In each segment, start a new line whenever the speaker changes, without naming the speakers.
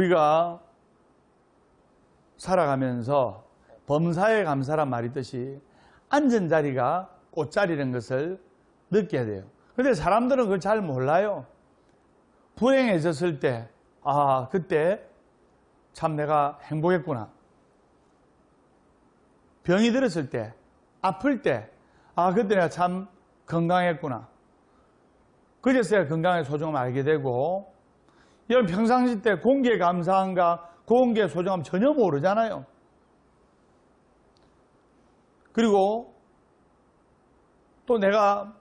우리가 살아가면서 범사에 감사란 말이 있듯이 앉은 자리가 꽃자리라는 것을 느껴야 돼요. 그런데 사람들은 그걸 잘 몰라요. 불행해졌을 때, 아, 그때 참 내가 행복했구나. 병이 들었을 때, 아플 때, 아, 그때 내가 참 건강했구나. 그제서야 건강의 소중함을 알게 되고, 여러분 평상시 때 공기의 감사함과 공기의 소중함 전혀 모르잖아요. 그리고 또 내가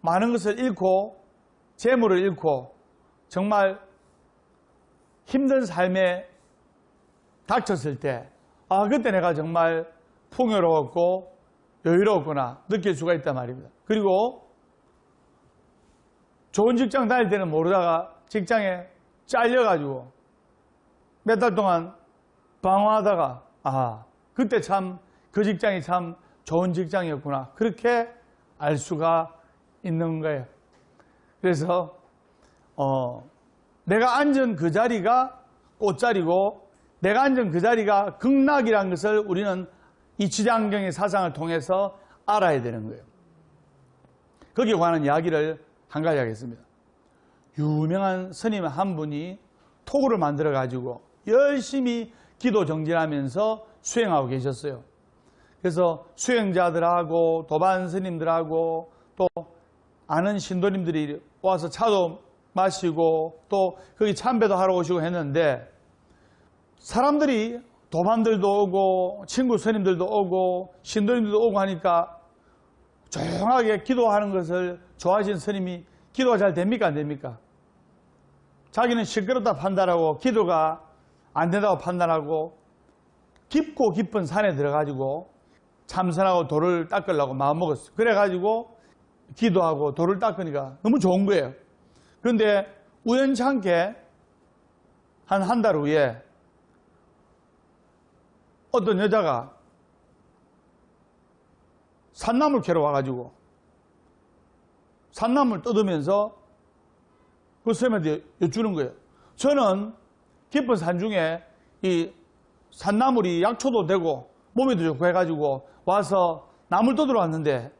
많은 것을 잃고 재물을 잃고 정말 힘든 삶에 닥쳤을 때, 아, 그때 내가 정말 풍요로웠고 여유로웠구나 느낄 수가 있단 말입니다. 그리고 좋은 직장 다닐 때는 모르다가 직장에 잘려가지고 몇 달 동안 방황하다가, 아, 그때 참 그 직장이 참 좋은 직장이었구나, 그렇게 알 수가 있는 거예요. 그래서 내가 앉은 그 자리가 꽃자리고 내가 앉은 그 자리가 극락이라는 것을 우리는 이 지장경의 사상을 통해서 알아야 되는 거예요. 거기에 관한 이야기를 한 가지 하겠습니다. 유명한 스님 한 분이 토구를 만들어 가지고 열심히 기도 정진하면서 수행하고 계셨어요. 그래서 수행자들하고 도반 스님들하고 또 아는 신도님들이 와서 차도 마시고 또 거기 참배도 하러 오시고 했는데, 사람들이 도반들도 오고 친구 스님들도 오고 신도님들도 오고 하니까 조용하게 기도하는 것을 좋아하시는 스님이 기도가 잘 됩니까, 안 됩니까? 자기는 시끄럽다 판단하고 기도가 안 된다고 판단하고 깊고 깊은 산에 들어가지고 참선하고 돌을 닦으려고 마음먹었어요. 그래가지고 기도하고 돌을 닦으니까 너무 좋은 거예요. 그런데 우연찮게 한 달 후에 어떤 여자가 산나물 캐러 와가지고 산나물 뜯으면서 그 스님한테 여쭈는 거예요. 저는 깊은 산 중에 이 산나물이 약초도 되고 몸에도 좋고 해가지고 와서 나물 뜯으러 왔는데,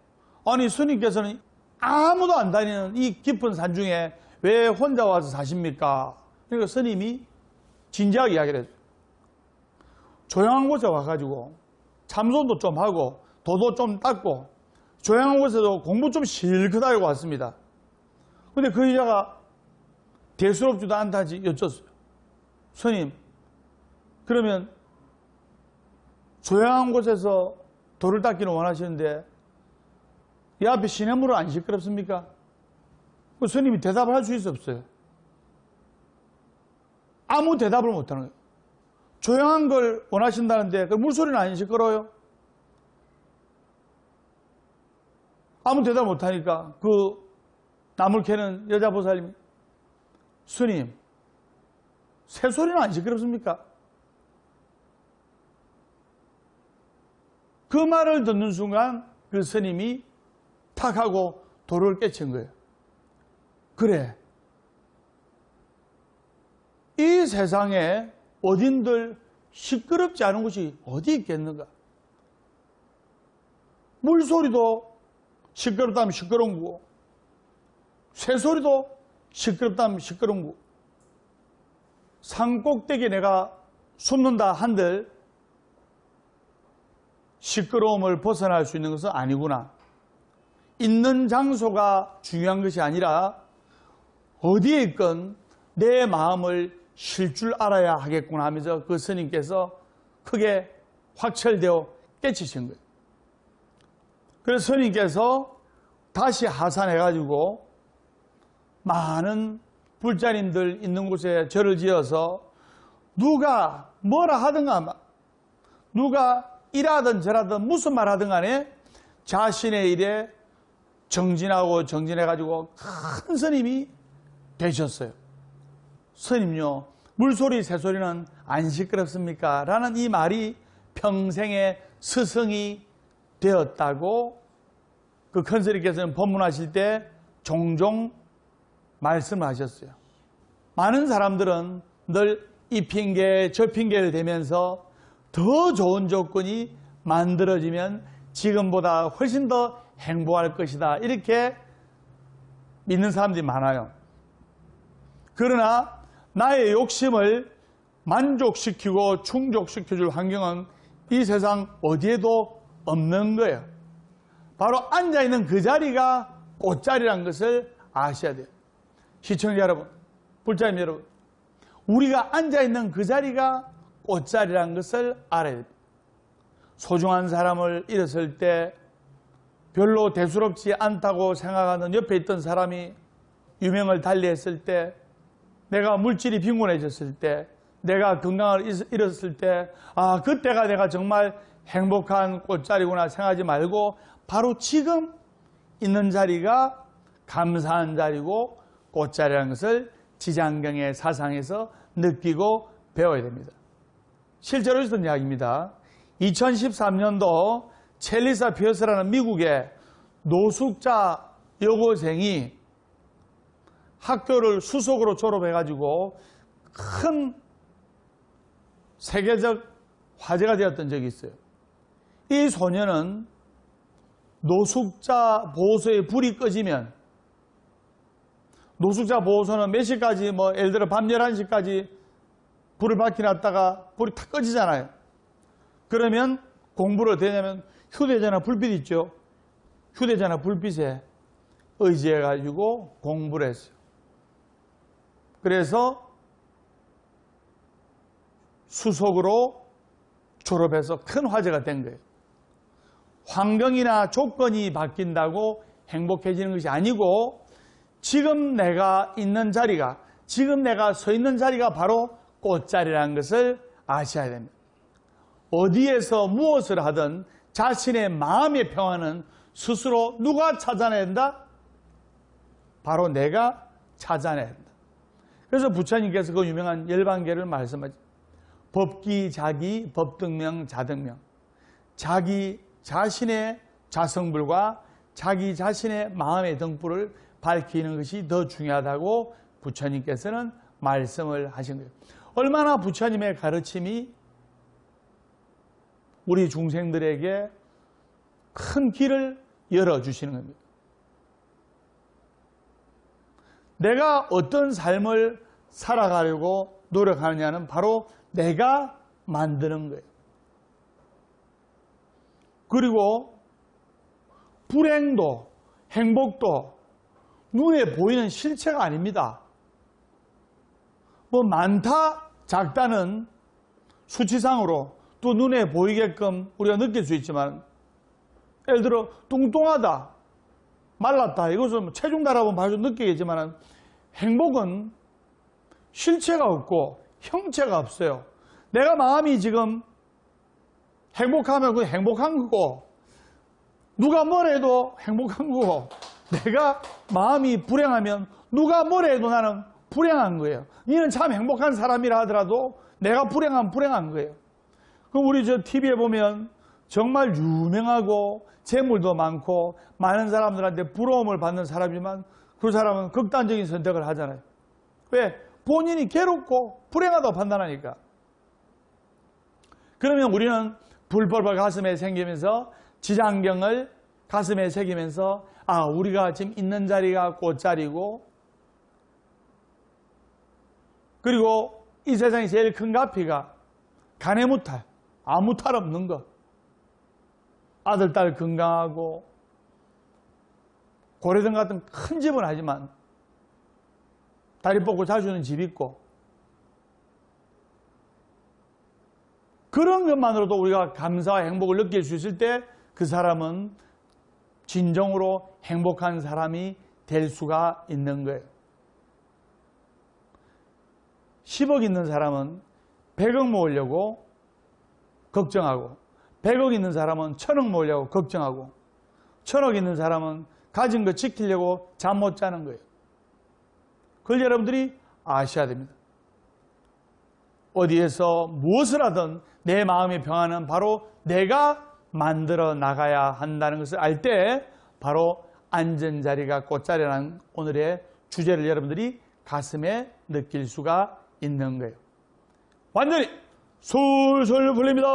아니 스님께서는 아무도 안 다니는 이 깊은 산 중에 왜 혼자 와서 사십니까? 그러니까 스님이 진지하게 이야기를 했어요. 조용한 곳에 와가지고 참선도 좀 하고 도도 좀 닦고 조용한 곳에도 공부 좀 실컷 하고 왔습니다. 근데 그 여자가 대수롭지도 않다지 여쭸어요. 스님, 그러면 조용한 곳에서 돌을 닦기는 원하시는데 이 앞에 시냇물은 안 시끄럽습니까? 그 스님이 대답을 할 수 있어 없어요? 아무 대답을 못하는 거예요. 조용한 걸 원하신다는데 그 물소리는 안 시끄러워요? 아무 대답 못하니까 그 나물 캐는 여자 보살님이, 스님, 새소리는 안 시끄럽습니까? 그 말을 듣는 순간 그 스님이 탁 하고 돌을 깨친 거예요. 그래, 이 세상에 어딘들 시끄럽지 않은 곳이 어디 있겠는가? 물소리도 시끄럽다면 시끄러운 거고 새소리도 시끄럽다면 시끄러운 거고, 산꼭대기에 내가 숨는다 한들 시끄러움을 벗어날 수 있는 것은 아니구나. 있는 장소가 중요한 것이 아니라 어디에 있건 내 마음을 쉴 줄 알아야 하겠구나 하면서 그 스님께서 크게 확철되어 깨치신 거예요. 그래서 스님께서 다시 하산해가지고 많은 불자님들 있는 곳에 절을 지어서 누가 뭐라 하든가, 누가 이라든 저라든 무슨 말 하든 간에 자신의 일에 정진하고 정진해가지고 큰 스님이 되셨어요. 스님요, 물소리 새소리는 안 시끄럽습니까? 라는 이 말이 평생의 스승이 되었다고 그 큰 스님께서는 법문하실 때 종종 말씀하셨어요. 많은 사람들은 늘 이 핑계 저 핑계를 대면서 더 좋은 조건이 만들어지면 지금보다 훨씬 더 행복할 것이다. 이렇게 믿는 사람들이 많아요. 그러나 나의 욕심을 만족시키고 충족시켜줄 환경은 이 세상 어디에도 없는 거예요. 바로 앉아있는 그 자리가 꽃자리라는 것을 아셔야 돼요. 시청자 여러분, 불자님 여러분, 우리가 앉아있는 그 자리가 꽃자리라는 것을 알아야 됩니다. 소중한 사람을 잃었을 때 별로 대수롭지 않다고 생각하는 옆에 있던 사람이 유명을 달리했을 때, 내가 물질이 빈곤해졌을 때, 내가 건강을 잃었을 때, 아, 그때가 내가 정말 행복한 꽃자리구나 생각하지 말고 바로 지금 있는 자리가 감사한 자리고 꽃자리라는 것을 지장경의 사상에서 느끼고 배워야 됩니다. 실제로 있었던 이야기입니다. 2013년도 첼리사 피어스라는 미국의 노숙자 여고생이 학교를 수석으로 졸업해가지고 큰 세계적 화제가 되었던 적이 있어요. 이 소녀는 노숙자 보호소에 불이 꺼지면, 노숙자 보호소는 몇 시까지, 예를 들어 밤 11시까지 불을 밝혀놨다가 불이 탁 꺼지잖아요. 그러면 공부를 되냐면 휴대전화 불빛 있죠. 휴대전화 불빛에 의지해가지고 공부를 했어요. 그래서 수석으로 졸업해서 큰 화제가 된 거예요. 환경이나 조건이 바뀐다고 행복해지는 것이 아니고 지금 내가 있는 자리가, 지금 내가 서 있는 자리가 바로 꽃자리라는 것을 아셔야 됩니다. 어디에서 무엇을 하든 자신의 마음의 평안은 스스로 누가 찾아내야 된다? 바로 내가 찾아내야 된다. 그래서 부처님께서 그 유명한 열반계를 말씀하죠. 법기, 자기, 법등명, 자등명. 자기 자신의 자성불과 자기 자신의 마음의 등불을 밝히는 것이 더 중요하다고 부처님께서는 말씀을 하신 거예요. 얼마나 부처님의 가르침이 우리 중생들에게 큰 길을 열어주시는 겁니다. 내가 어떤 삶을 살아가려고 노력하느냐는 바로 내가 만드는 거예요. 그리고 불행도 행복도 눈에 보이는 실체가 아닙니다. 많다, 작다는 수치상으로 또 눈에 보이게끔 우리가 느낄 수 있지만, 예를 들어 뚱뚱하다, 말랐다, 이것은 체중 달아보면 바로 느끼겠지만 행복은 실체가 없고 형체가 없어요. 내가 마음이 지금 행복하면 그게 행복한 거고, 누가 뭐래도 행복한 거고, 내가 마음이 불행하면 누가 뭐래도 나는 불행한 거예요. 니는 참 행복한 사람이라 하더라도 내가 불행하면 불행한 거예요. 그럼 우리 저 TV에 보면 정말 유명하고 재물도 많고 많은 사람들한테 부러움을 받는 사람이지만 그 사람은 극단적인 선택을 하잖아요. 왜? 본인이 괴롭고 불행하다고 판단하니까. 그러면 우리는 불법을 가슴에 새기면서 지장경을 가슴에 새기면서 아, 우리가 지금 있는 자리가 꽃자리고, 그리고 이 세상에 제일 큰 가피가 가내무탈, 아무 탈 없는 것. 아들, 딸 건강하고 고래등 같은 큰 집은 하지만 다리 뻗고 잘 주는 집 있고, 그런 것만으로도 우리가 감사와 행복을 느낄 수 있을 때 그 사람은 진정으로 행복한 사람이 될 수가 있는 거예요. 10억 있는 사람은 100억 모으려고 걱정하고, 100억 있는 사람은 1000억 모으려고 걱정하고, 1000억 있는 사람은 가진 거 지키려고 잠 못 자는 거예요. 그걸 여러분들이 아셔야 됩니다. 어디에서 무엇을 하든 내 마음의 평안은 바로 내가 만들어 나가야 한다는 것을 알 때 바로 앉은 자리가 꽃자리라는 오늘의 주제를 여러분들이 가슴에 느낄 수가 있는 거예요. 완전히 술술 풀립니다.